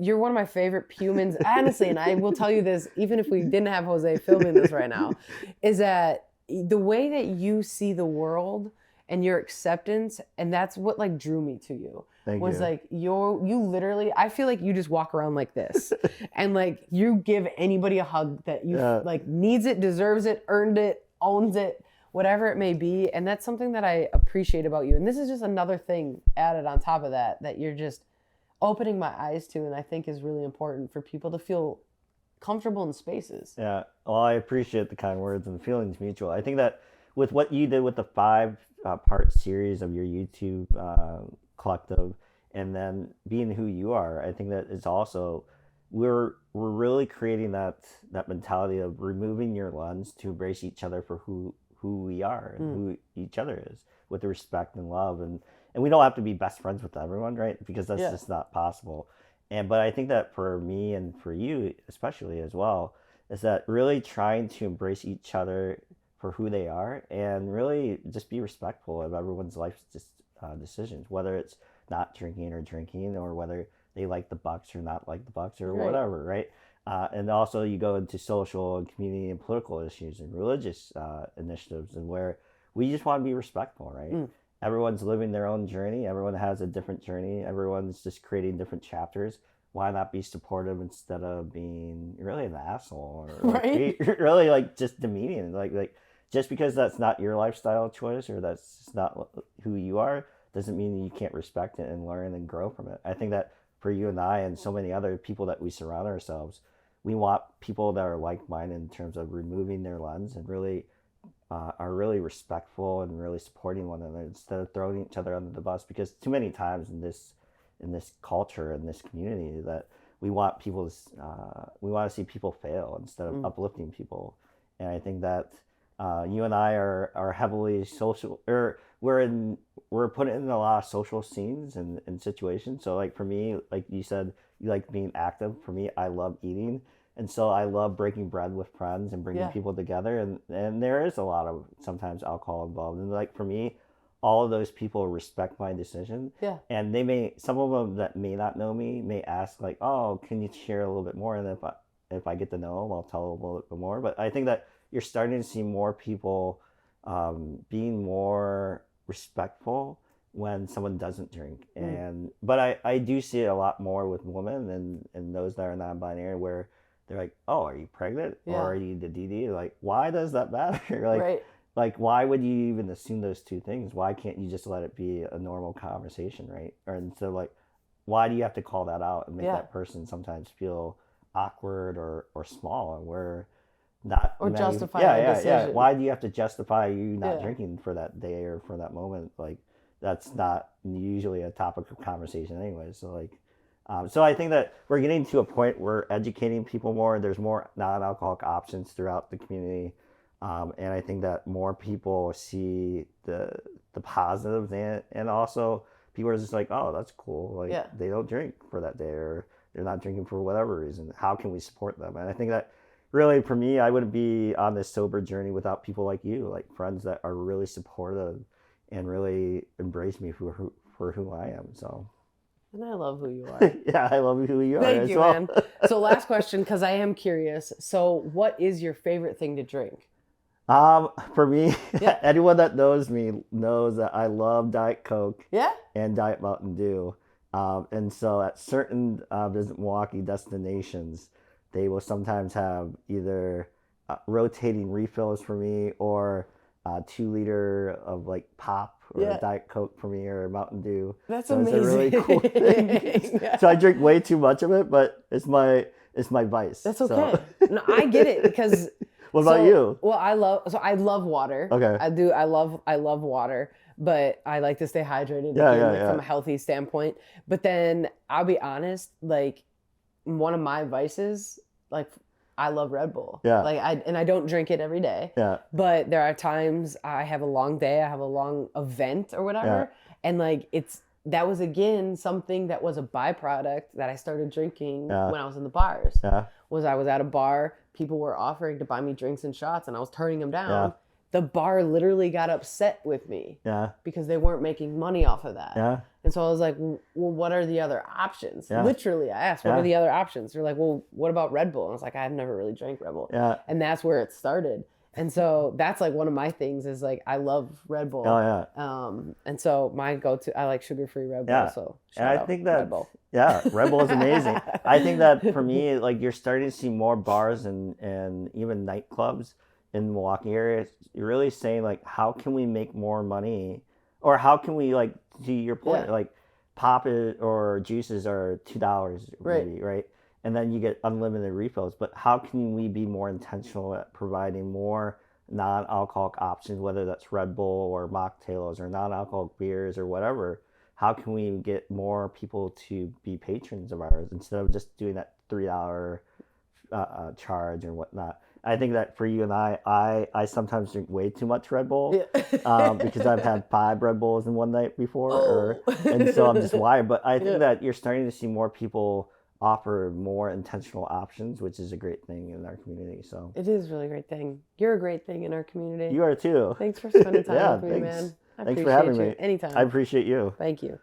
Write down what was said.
you're one of my favorite humans, honestly, and I will tell you this, even if we didn't have Jose filming this right now, is that the way that you see the world and your acceptance, and that's what like drew me to you. Thank was you. like you literally, I feel like you just walk around like this and like you give anybody a hug that you like needs it, deserves it, earned it, owns it, whatever it may be. And that's something that I appreciate about you. And this is just another thing added on top of that you're just opening my eyes to, and I think is really important for people to feel comfortable in spaces. Yeah, well, I appreciate the kind words, and the feeling's mutual. I think that with what you did with the 5 part series of your YouTube collective, and then being who you are, I think that it's also we're really creating that mentality of removing your lens to embrace each other for who we are and who each other is, with respect and love, and we don't have to be best friends with everyone, right? Because that's just not possible. But I think that for me and for you especially as well, is that really trying to embrace each other for who they are, and really just be respectful of everyone's life decisions, whether it's not drinking or drinking, or whether they like the Bucks or not like the Bucks, or whatever, right? And also you go into social and community and political issues and religious initiatives, and where we just want to be respectful, right? Everyone's living their own journey. Everyone has a different journey. Everyone's just creating different chapters. Why not be supportive instead of being really an asshole, or like, really like just demeaning? Like just because that's not your lifestyle choice, or that's just not who you are, doesn't mean you can't respect it and learn and grow from it. I think that for you and I and so many other people that we surround ourselves, we want people that are like-minded in terms of removing their lens, and really are really respectful and really supporting one another, instead of throwing each other under the bus. Because too many times in this culture, in this community, that we want people we want to see people fail instead of uplifting people. And I think that you and I are heavily social, or we're put in a lot of social scenes and situations. So like for me, like you said, you like being active. For me, I love eating. And so I love breaking bread with friends and bringing people together. And there is a lot of sometimes alcohol involved. And like for me, all of those people respect my decision. Yeah. And some of them that may not know me may ask like, oh, can you share a little bit more? And if I get to know them, I'll tell them a little bit more. But I think that you're starting to see more people being more respectful when someone doesn't drink. But I do see it a lot more with women and those that are non-binary, where they're like, oh, are you pregnant? Or are you the DD? Like, why does that matter? Like, why would you even assume those two things? Why can't you just let it be a normal conversation, right? Or instead of like, why do you have to call that out and make that person sometimes feel awkward or small, and we're not, or justify a decision. Yeah. Why do you have to justify you not drinking for that day or for that moment? Like, that's not usually a topic of conversation anyway. So like, so I think that we're getting to a point where educating people more. There's more non-alcoholic options throughout the community, and I think that more people see the positives, and also people are just like, oh, that's cool. Like they don't drink for that day, or they're not drinking for whatever reason. How can we support them? And I think that really for me, I wouldn't be on this sober journey without people like you, like friends that are really supportive and really embrace me for who I am. So. And I love who you are. Yeah, I love who you are. Thank you, man. So last question, because I am curious. So what is your favorite thing to drink? For me, anyone that knows me knows that I love Diet Coke and Diet Mountain Dew. And so at certain Visit Milwaukee destinations, they will sometimes have either rotating refills for me, or 2 liter of like pop, or Diet Coke for me, or Mountain Dew. That's so amazing. It's a really cool thing. So I drink way too much of it, but it's my vice. That's okay. So. No, I get it, because. What about you? Well, I love water. Okay. I do. I love water, but I like to stay hydrated from a healthy standpoint. But then I'll be honest, like one of my vices, like I love Red Bull. Yeah. Like I don't drink it every day. Yeah. But there are times I have a long day, I have a long event or whatever, and like that was again something that was a byproduct that I started drinking when I was in the bars. Yeah. I was at a bar, people were offering to buy me drinks and shots, and I was turning them down. the bar literally got upset with me. Yeah. Because they weren't making money off of that. Yeah. And so I was like, well, what are the other options? Yeah. Literally, I asked, what are the other options? They're like, well, what about Red Bull? And I was like, I've never really drank Red Bull. Yeah. And that's where it started. And so that's like one of my things is like, I love Red Bull. Oh, yeah. And so my go-to, I like sugar-free Red Bull. Yeah. So and I think that, Red Bull. Yeah, Red Bull is amazing. I think that for me, like you're starting to see more bars and even nightclubs in the Milwaukee area. You're really saying like, how can we make more money? Or how can we, like, to your point, like pop it or juices are $2 maybe, right? And then you get unlimited refills. But how can we be more intentional at providing more non-alcoholic options, whether that's Red Bull or mocktails or non-alcoholic beers or whatever? How can we get more people to be patrons of ours instead of just doing that $3 charge and whatnot? I think that for you and I sometimes drink way too much Red Bull because I've had 5 Red Bulls in one night before, and so I'm just wired. But I think that you're starting to see more people offer more intentional options, which is a great thing in our community. So it is a really great thing. You're a great thing in our community. You are too. Thanks for spending time with me, man. Thanks for having me. Anytime. I appreciate you. Thank you.